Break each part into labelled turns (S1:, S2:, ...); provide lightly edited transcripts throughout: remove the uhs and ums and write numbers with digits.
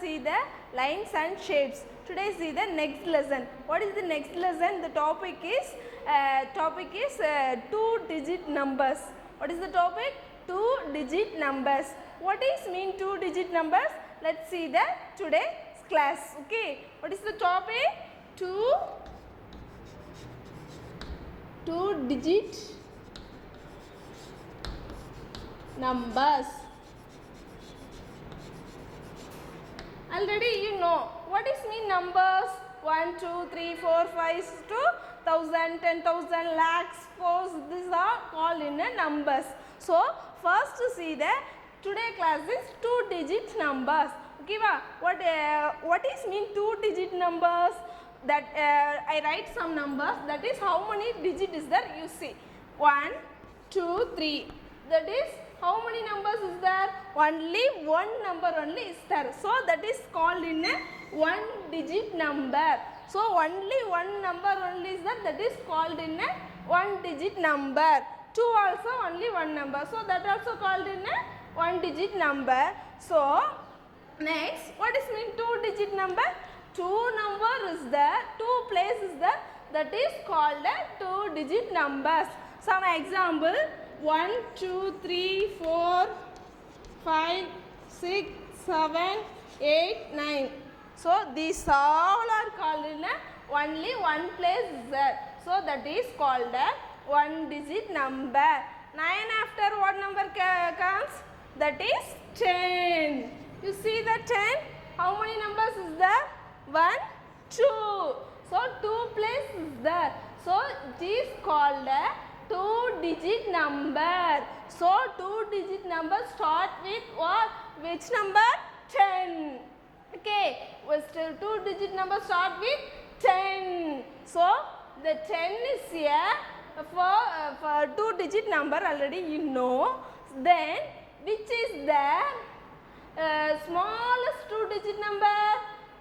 S1: see the lines and shapes. Today see the next lesson. What is the next lesson? The topic is 2-digit numbers. What is the topic? 2-digit numbers. What is mean 2-digit numbers? Let's see the today's class. Okay. What is the topic? 2-digit numbers. Already you know what is mean numbers. 1, 2, 3, 4, 5 to 1000, 10,000, lakhs, crores. These are called in numbers. So first to see the today class is 2-digit numbers. Okay, what is mean 2-digit numbers? That I write some numbers. That is how many digit is there? You see 1, 2, 3. That is how many numbers is there? Only one number only is there. So that is called in a 1-digit number. So only one number only is there. That is called in a 1-digit number. 2 also only one number. So that also called in a 1-digit number. So next, what is mean 2-digit number? 2 number is there, 2 place is there. That is called a 2-digit numbers. Some example. 1, 2, 3, 4, 5, 6, 7, 8, 9. So these all are called in a only one place is there. So that is called a 1-digit number. 9 after what number comes? That is 10. You see the 10? How many numbers is there? 1, 2. So 2 place is there. So it is called a 2-digit number. So 2-digit number start with what? Which number? 10. Okay. Still 2-digit number start with 10. So the 10 is here for 2-digit number already you know. Then which is the smallest 2-digit number?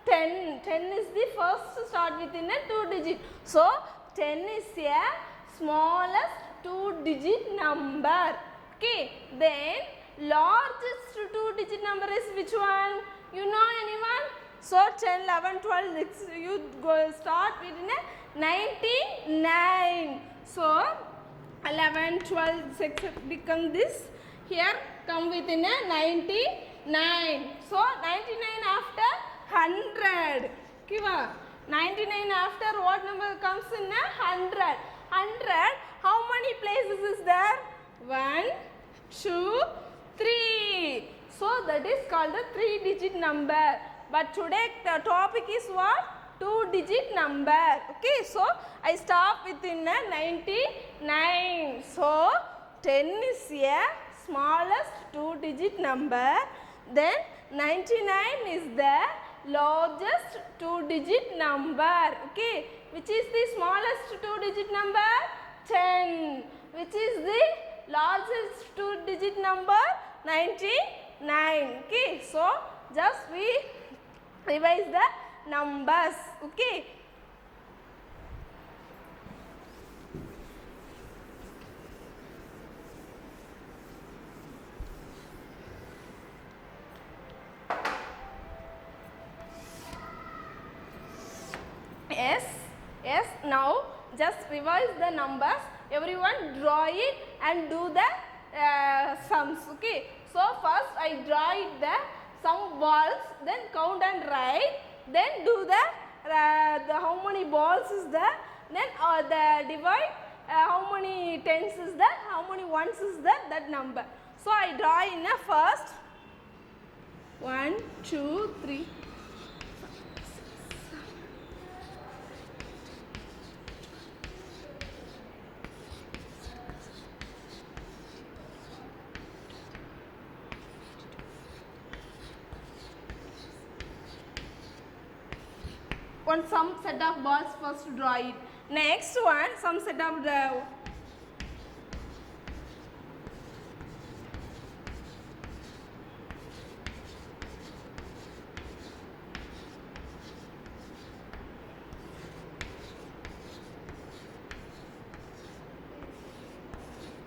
S1: 10. 10 is the first start within a 2-digit. So 10 is a smallest 2-digit number. Okay. Then largest 2-digit number is which one? You know anyone? So 10, 11, 12, you go start within a 99. So 11, 12, 6 become this. Here come within a 99. So 99 after 100. Kiva. 99 after what number comes in a 100? 100. How many places is there? 1, 2, 3. So that is called the 3-digit number. But today the topic is what? 2-digit number. Okay. So I stop within a 99. So 10 is a smallest 2-digit number. Then 99 is the largest 2-digit number. Okay. Which is the smallest 2-digit number? 10. Which is the largest 2-digit number? 99. Okay. So just we revise the numbers. Okay. Yes, now just revise the numbers. Everyone draw it and do the sums. Okay. So first I draw it the some balls, then count and write, then do the how many balls is there, then the divide how many tens is there, how many ones is there, that number. So I draw in a first 1, 2, 3. Some set of balls first draw it. Next one, some set of the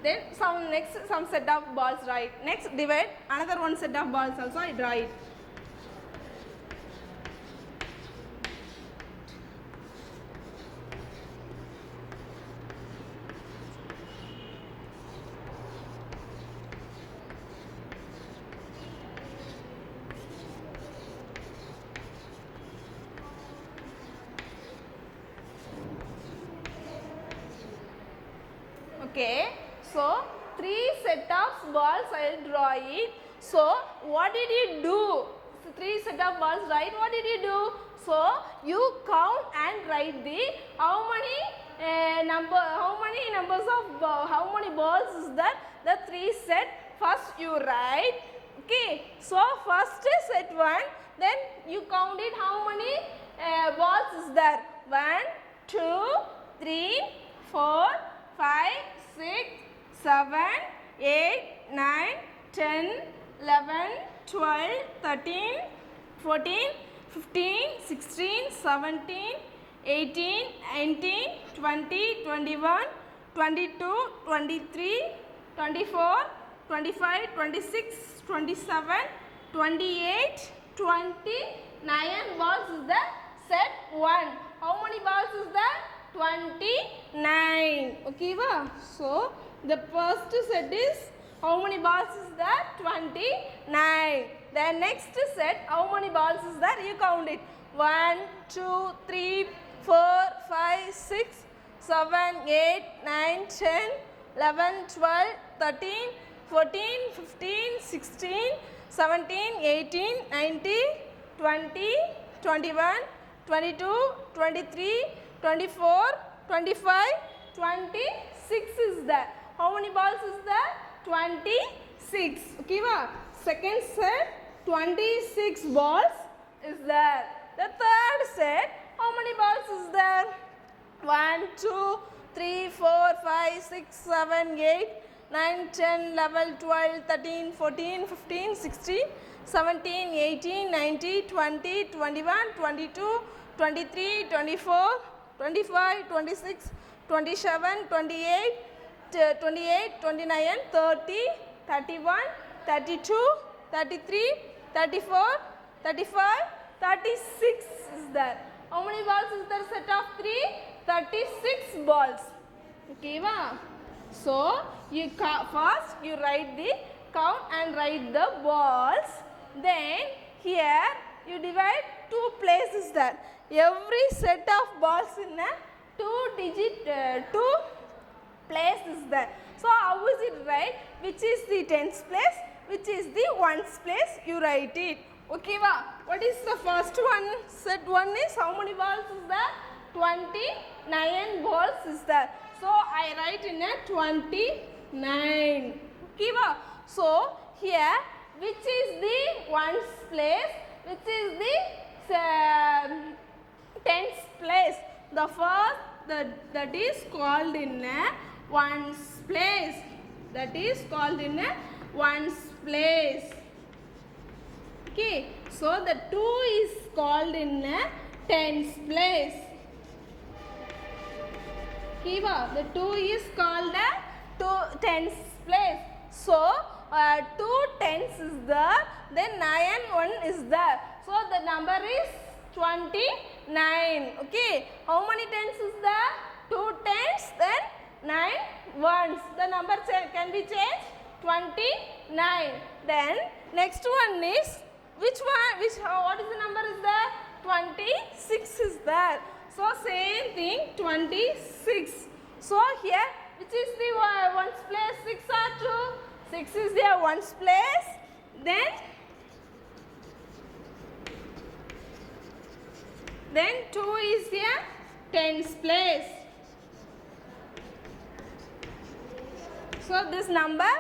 S1: then some set of balls, right? Next divide another one set of balls also I draw it. Okay, so 3 set of balls I will draw it. So what did you do? So 3 set of balls, right? What did you do? So you count and write the how many numbers of how many balls is that? The 3 set. First you write. Okay, so first set 1, then you count it how many balls is there. 1, 2, 3, 4, 5, 6, 7, 8, 9, 10, 11, 12, 13, 14, 15, 16, 17, 18, 19, 20, 21, 22, 23, 24, 25, 26, 27, 28, 29 balls is the set 1. How many balls is there? 29. Okay, va? So the first set is how many balls is there? 29. The next set, how many balls is there? You count it. 1, 2, 3, 4, 5, 6, 7, 8, 9, 10, 11, 12, 13, 14, 15, 16, 17, 18, 19, 20, 21, 22, 23, 24, 25, 26 is there. How many balls is there? 26. Okay, va? Second set, 26 balls is there. The third set, how many balls is there? 1, 2, 3, 4, 5, 6, 7, 8, 9, 10, 11, 12, 13, 14, 15, 16, 17, 18, 19, 20, 21, 22, 23, 24, 25, 26, 27, 28, 28, 29, 30, 31, 32, 33, 34, 35, 36 is there. How many balls is there? Set of 3? 36 balls. Okay, va? So you first you write the count and write the balls. Then here you divide 2 places there. Every set of balls in a 2 place is there. So how is it right? Which is the tens place? Which is the ones place? You write it. Okay, va? What is the first one? Set 1 is how many balls is there? 29 balls is there. So I write in a 29. Okay, va? So here which is the ones place? Which is the tens place? The first that is called in a ones place. That is called in a ones place. Okay, so the 2 is called in a tens place. Okay, the 2 is called a tens place. So 2 tens is there, then 9 1 is there. So the number is 29. Okay, how many tens is there? 2 tens, then 9 ones. The number can be changed 29. Then next one is which one? What is the number is there? 26 is there. So same thing 26. So here which is the ones place? 6 or 2? 6 is the ones place. Then 2 is the tens place. So this number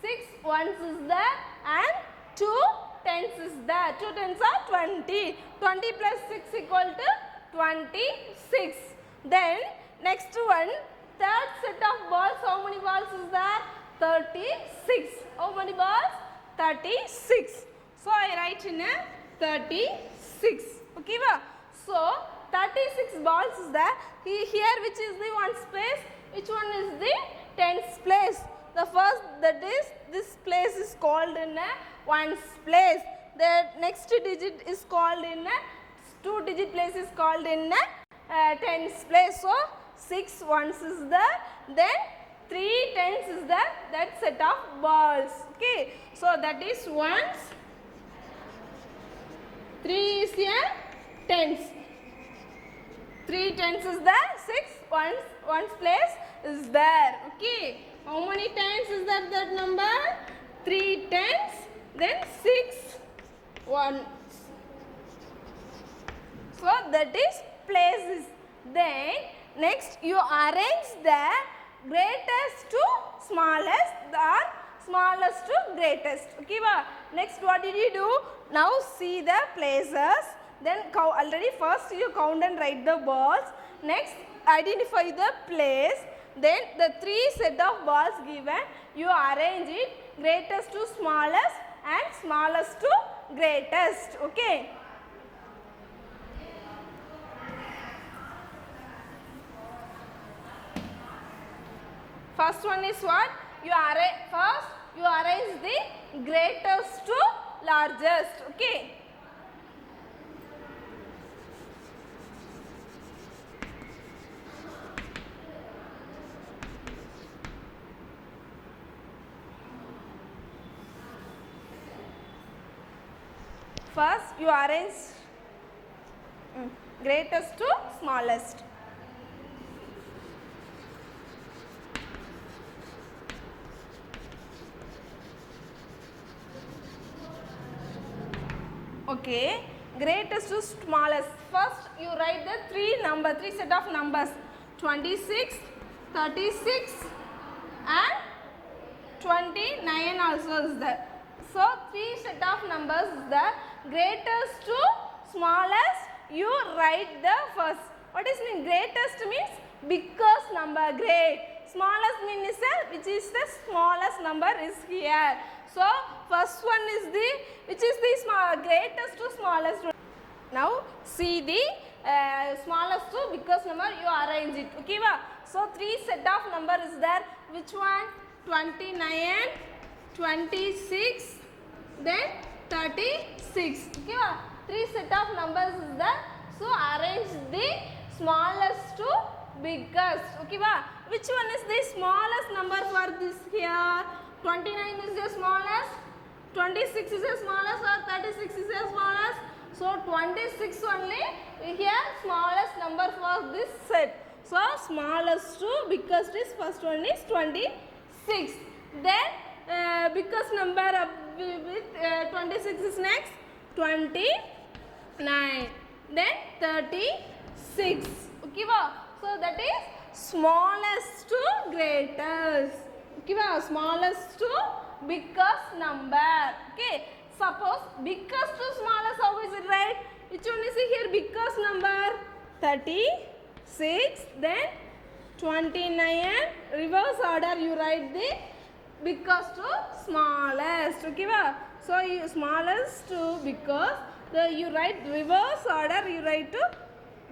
S1: 6 ones is there and 2 tens is there. 2 tens are 20. 20 plus 6 equal to 26. Then next one, third set of balls, how many balls is there? 36. How many balls? 36. So I write in a 36. Okay, va? So 36 balls is there. Here which is the ones place? Which one is the tens place? The first, that is, this place is called in a ones place. The next digit is called in a 2 digit place is called in a tens place. So 6 ones is there, then 3 tens is there, that set of balls. Okay, so that is ones, 3 is here tens, 3 tens is there, 6 ones place, is there. Okay. How many tens is that number? 3 tens. Then 6 1. So that is places. Then next you arrange the greatest to smallest or smallest to greatest. Okay, next what did you do? Now see the places. Then already first you count and write the balls. Next identify the place. Then the 3 set of balls given, you arrange it greatest to smallest and smallest to greatest. Okay. First one is what? First you arrange the greatest to largest. Okay. First you arrange greatest to smallest. Okay, greatest to smallest. First you write the three set of numbers, 26, 36 and 29 also is there. So 3 set of numbers is there. Greatest to smallest, you write the first. What is mean? Greatest means biggest number, great. Smallest means which is the smallest number is here. So first one is the which is the greatest to smallest. Now see the smallest to biggest number, you arrange it. Okay, so 3 set of number is there. Which one? 29, 26, then 36. Okay, 3 set of numbers is there. So arrange the smallest to biggest. Okay, which one is the smallest number for this here? 29 is the smallest, 26 is the smallest, or 36 is the smallest. So 26 only here smallest number for this set. So smallest to biggest is first one is 26. Then biggest number with 26 is next 29. Then 36. Okay, so that is smallest to greatest. Okay, smallest to biggest number. Okay, suppose biggest to smallest, how is it right? Which one is here biggest number? 36, then 29. Reverse order you write the biggest to smallest. Okay, so you smallest to biggest. You write reverse order. You write to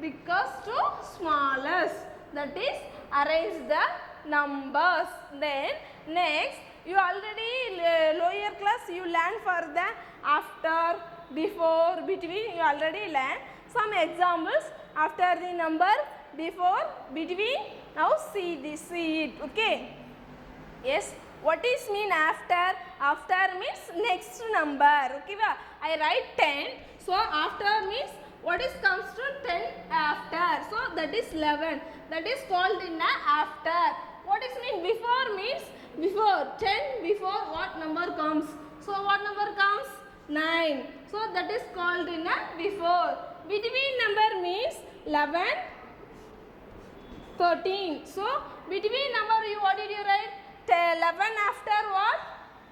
S1: biggest to smallest. That is arrange the numbers. Then next you already lower class you learn for the after, before, between, you already learn. Some examples after the number, before, between. Now see it. Okay. Yes. What is mean after? After means next number. Okay, I write 10. So after means what is comes to 10 after? So that is 11. That is called in a after. What is mean before means before 10 before what number comes? So what number comes? 9. So that is called in a before. Between number means 11, 13. So between number you what did you write? 11 after what?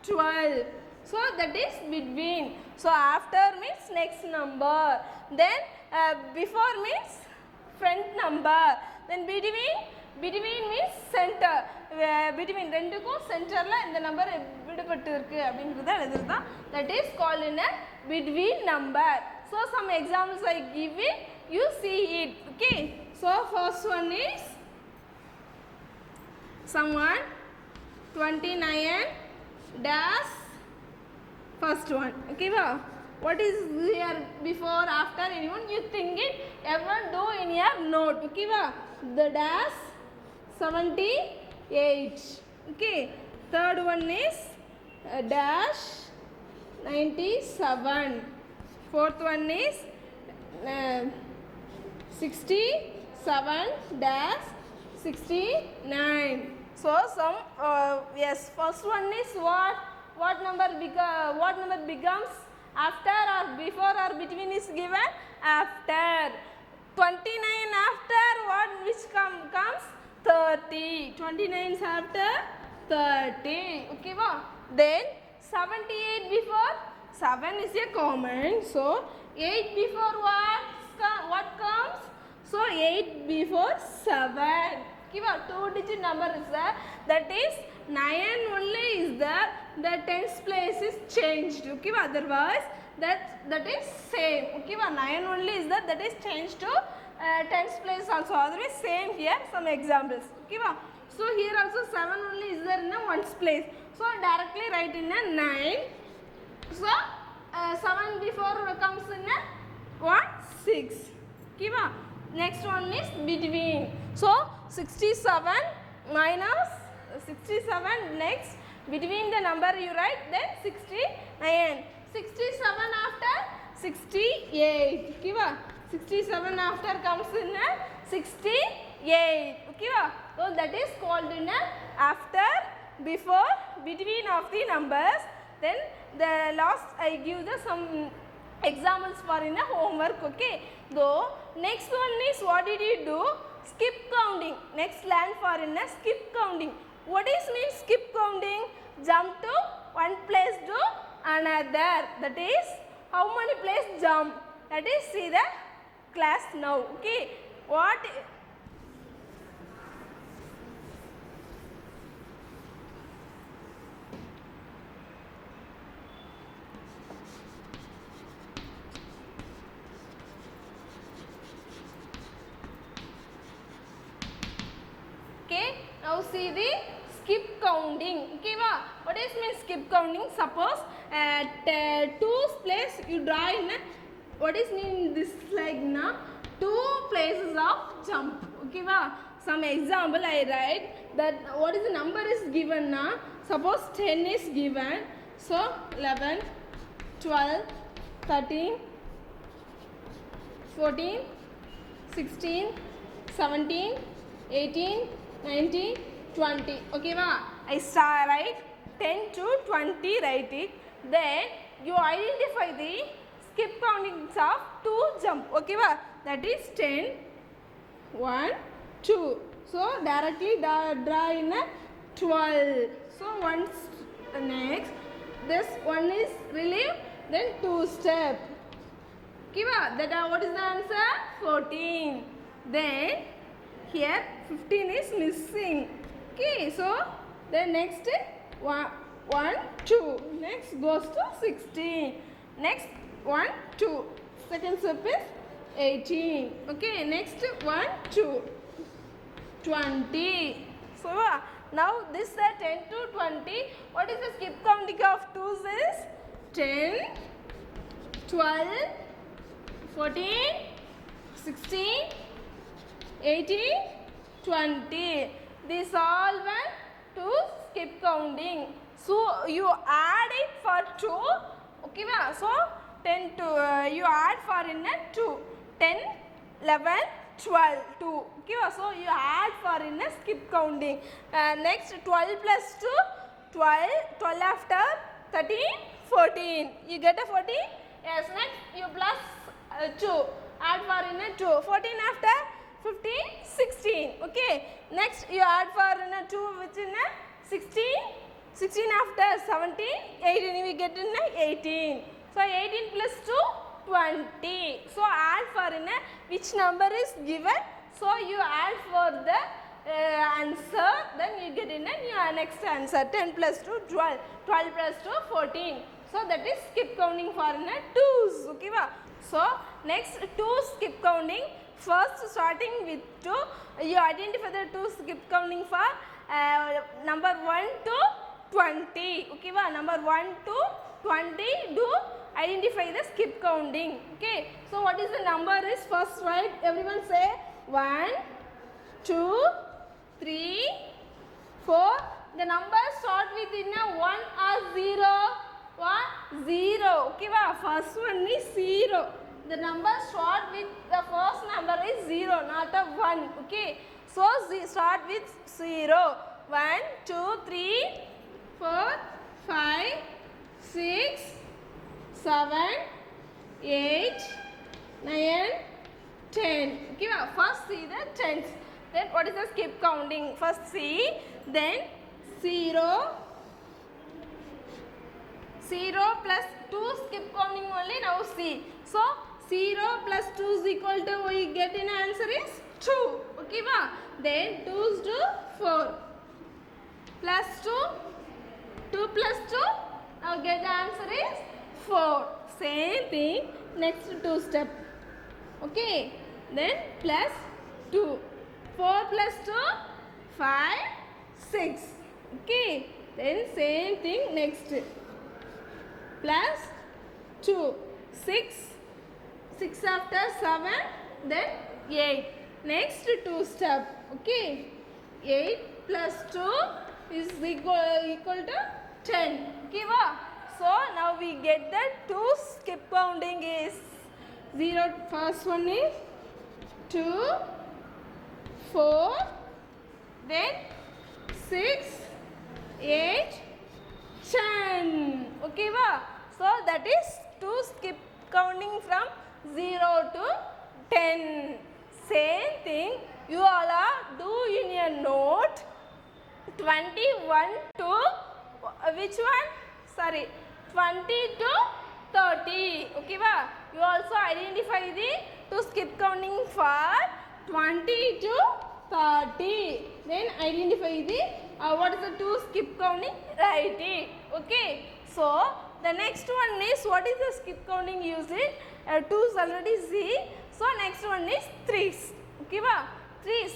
S1: 12. So that is between. So after means next number. Then before means front number. Then between means center. Between ரெண்டுக்கும் சென்டர்ல இந்த number விடுபட்டு இருக்கு அப்படிங்கறத எழுதுறதுதான். That is called in a between number. So some examples I give it, you see it. Okay. So first one is someone 29 dash first one. Okay, what is here before, after, anyone you think it, everyone do in your note. Okay, the dash 78. Okay, third one is dash 97. Fourth one is 67 dash 69. So some yes, first one is what? What number becomes after or before or between is given? After. 29 after what? Which comes? 30. 29 is after 30. Okay, wow. Then 78 before 7 is a common. So 8 before what? What comes? So 8 before 7. Give a 2-digit number is there. That is 9 only is there. The tens place is changed. Okay, otherwise that is same. Okay, 9 only is there. That is changed to tens place also. Otherwise same here. Some examples. Okay, so here also 7 only is there in a ones place. So directly write in a 9. So 7 before comes in a what? 6. Okay, next one is between. So 67 minus 67, next between the number you write, then 69. 67 after 68. Okay, 67 after comes in a 68. Okay, so that is called in a after, before, between of the numbers. Then the last I give the some examples for in a homework. Okay, though next one is what did you do? Skip counting. Next learn for in a skip counting. What is mean skip counting? Jump to one place to another. That is how many place jump? That is see the class now. Okay, what? Okay, now see the skip counting. Okay, what is mean skip counting? Suppose at 2's place you draw in a, what is mean this like na 2 places of jump. Okay, some example I write that what is the number is given na. Suppose 10 is given. So 11, 12, 13, 14, 16, 17, 18, 19, 20. Okay, I start write 10 to 20 write it. Then you identify the skip countings of 2 jump. Okay, that is 10, 1, 2. So directly draw in a 12. So once next this one is relieved, then 2 step. Okay, that what is the answer? 14. Then here 15 is missing. Okay, so the next 1, 2. Next goes to 16. Next 1, 2. Second step is 18. Okay, next 1, 2. 20. So now this 10 to 20. What is the skip counting of 2's is 10, 12, 14, 16, 18, 20. These all went to skip counting. So you add it for 2. Okay, so 10 to you add for in a 2. 10, 11, 12, 2. Okay, so you add for in a skip counting. Next 12 plus 2, 12. 12 after 13, 14. You get a 14? Yes, next you plus 2. Add for in a 2. 14 after 15, 16. Okay. Next you add for in a 2 which in a 16. 16 after 17, 18. We get in a 18. So 18 plus 2, 20. So add for in a which number is given. So you add for the answer. Then you get in a your next answer. 10 plus 2, 12. 12 plus 2, 14. So that is skip counting for in a 2's. Okay, so next 2 skip counting. First starting with 2, you identify the 2 skip counting for number 1 to 20. Okay, number 1 to 20 do identify the skip counting. Okay, so what is the number is first write. Everyone say 1, 2, 3, 4. The number start with in a 1 or 0. 1, 0. Okay, first one is 0. The number start with the first number is 0, not a 1. Okay, So start with 0. 1, 2, 3, 4, 5, 6, 7, 8, 9, 10. Okay, first see the tens. Then what is the skip counting? First see, then 0, 0 plus 2 skip counting only. Now see. So 0 plus 2 is equal to, we get in answer is 2. Okay, then 2 is to 4 plus 2, 2 plus 2. Now get the answer is 4. Same thing, next 2 step. Okay, then plus 2. 4 plus 2, 5, 6. Okay, then same thing next. Plus 2. 6. 6 after 7, then 8. Next 2 step. Okay, 8 plus 2 is equal to 10. Okay, so now we get the 2 skip counting is 0. First one is 2, 4, then 6, 8, 10. Okay, so that is 2 skip counting from 0 to 10. Same thing you all are do in your note 21 to which one? Sorry, 20 to 30. Okay, you also identify the 2 skip counting for 20 to 30. Then identify the what is the 2 skip counting? Write it. Okay. So the next one is what is the skip counting using? 2's already see. So next one is 3's. Okay, 3's.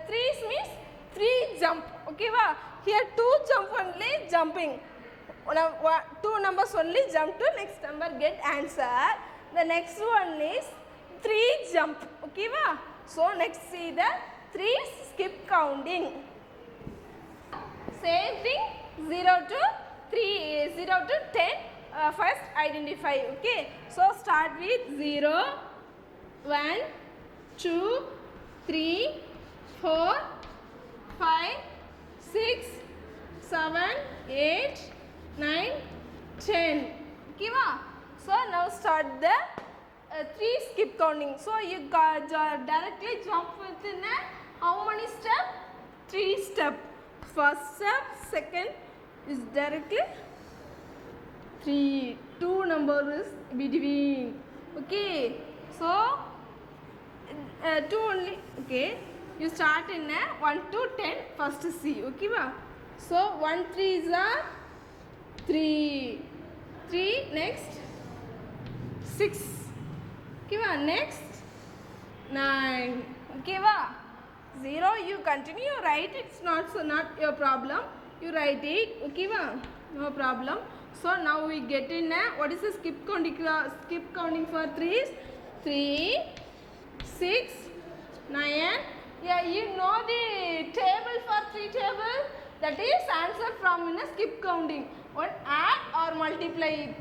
S1: 3's means 3 jump. Okay, here 2 jump only jumping. 2 numbers only jump to next number get answer. The next one is 3 jump. Okay, so next see the 3 skip counting. Same thing 0 to 3, 0 to 10. First identify. Okay, so start with 0, 1, 2, 3, 4, 5, 6, 7, 8, 9, 10. Okay, so now start the 3 skip counting. So you directly jump within how many step? 3 step. First step, second is directly 3. 2 number is between. Okay, so 2 only. Okay, you start in 1 to 10 first C. Okay, so 1 3 is a 3. 3 next 6. Okay, next 9. Okay, 0 you continue write, it's not your problem, you write it. Okay, no problem. So now we get in what is the skip counting for 3's? 3, 6, 9. Yeah, you know the table for 3 table, that is answer from in a skip counting. What, add or multiply?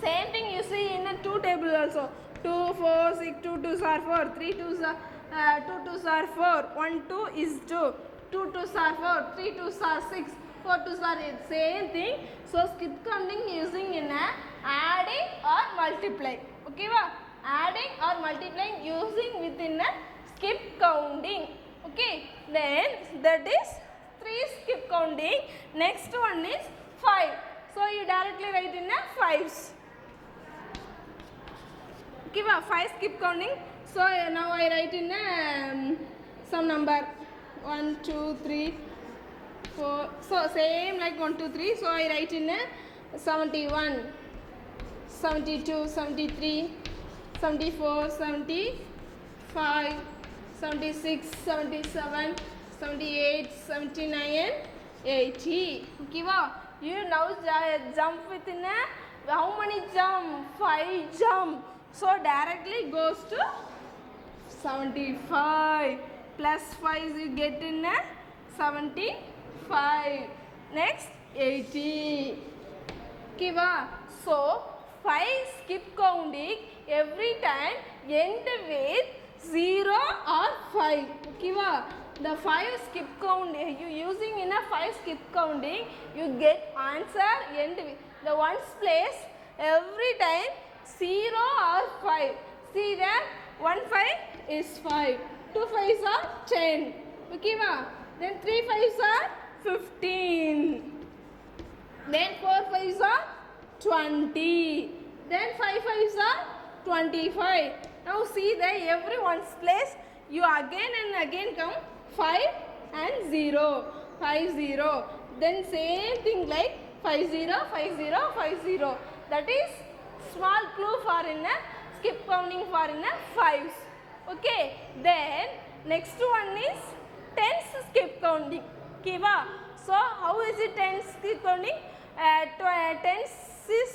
S1: Same thing you see in a 2 table also. 2, 4, 6, 2 2s are 4, 3 2s are 2 2s are 4, 1 2 is 2, 2 2s are 4, 3 2s are 6, 4 2s are 8. Same thing. So skip counting using in a adding or multiply. Okay, adding or multiplying using within a skip counting. Okay, then that is 3 skip counting. Next one is 5. So you directly write in a 5's. Okay, 5 skip counting. So now I write in some number 1 2 3 4. So same like 1 2 3. So I write in 71, 72, 73, 74, 75, 76, 77, 78, 79, 80. Okay, you now jump within how many jump? 5 jump. So directly goes to 75. Plus 5 you get in 75. Next 80. Okay, so 5 skip counting every time end with 0 or 5. Okay, the 5 skip count, you using in a 5 skip counting, you get answer end with the ones place every time 0 or 5. See there, 1 5 is 5, 2 5s are 10, okay ma? Then 3 5s are 15, then 4 5s are 20, then 5 5s are 25. Now see that every one's place you again and again come 5 and 0, 5 0. Then same thing like 5 0, 5 0, 5 0. That is small clue for in a skip counting for in a 5s. Okay. Then next one is tens skip counting. Kiva. So how is it tens skip counting? Tens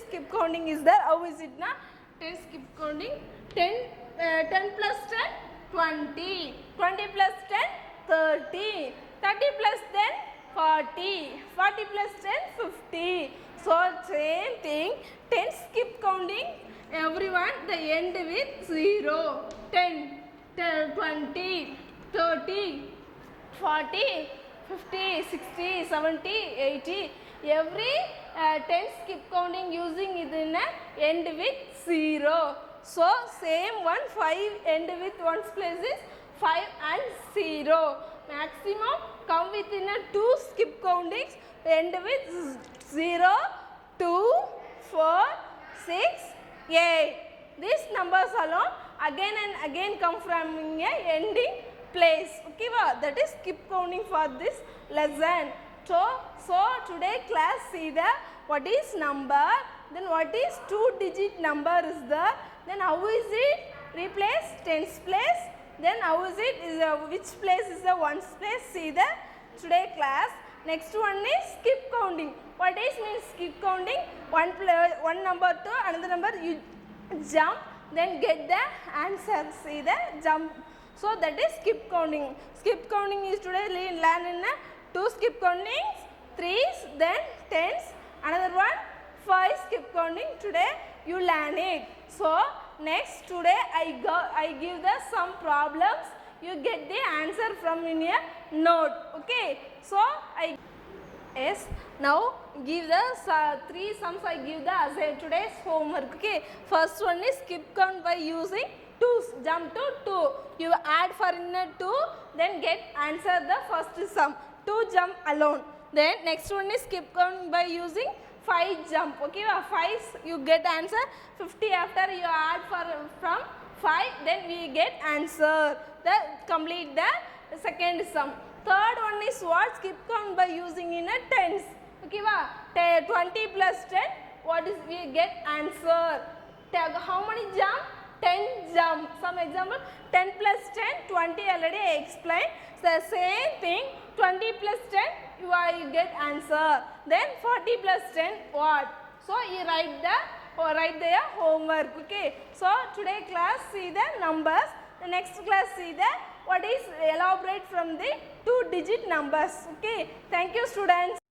S1: skip counting is there. How is it na? Tens skip counting. 10 plus 10 20, 20 plus 10 30, 30 plus 10 40, 40 plus 10 50. So same thing, 10 skip counting, everyone the end with 0, 10, 20, 30, 40, 50, 60, 70, 80. Every 10 skip counting using it in a end with 0. So same one 5 end with one's place is 5 and 0. Maximum come within a 2 skip countings end with 0, 2, 4, 6, 8. These numbers alone again and again come from a ending place. Okay, that is skip counting for this lesson. So today class see the what is number, then what is 2-digit number is the, then how is it replace tens place, then how is it is which place is the ones place, see the today class. Next one is skip counting. What is means skip counting? One number to another number you jump, then get the answer, see the jump. So that is skip counting. Skip counting is today learn in 2 skip countings, 3s, then 10s, another one 5 skip counting. Today you learn it. So next today I give the some problems. You get the answer from in your note. Okay. So yes, now give the 3 sums I give the as a today's homework. Okay. First one is skip count by using 2, jump to 2. You add for in a 2, then get answer the first sum. 2 jump alone. Then next one is skip count by using 5 jump. Okay, 5 you get answer 50 after you add from 5, then we get answer. Complete the second sum. Third one is what? Skip count by using in a tens. Okay, 20 plus 10, what is we get answer. How many jump? 10 jump. Some example 10 plus 10, 20 already I explained. So same thing, 20 plus 10 you get answer. Then 40 plus 10 what? So you write their homework. Okay. So today class see the numbers. The next class see the what is elaborate from the 2-digit numbers. Okay. Thank you students.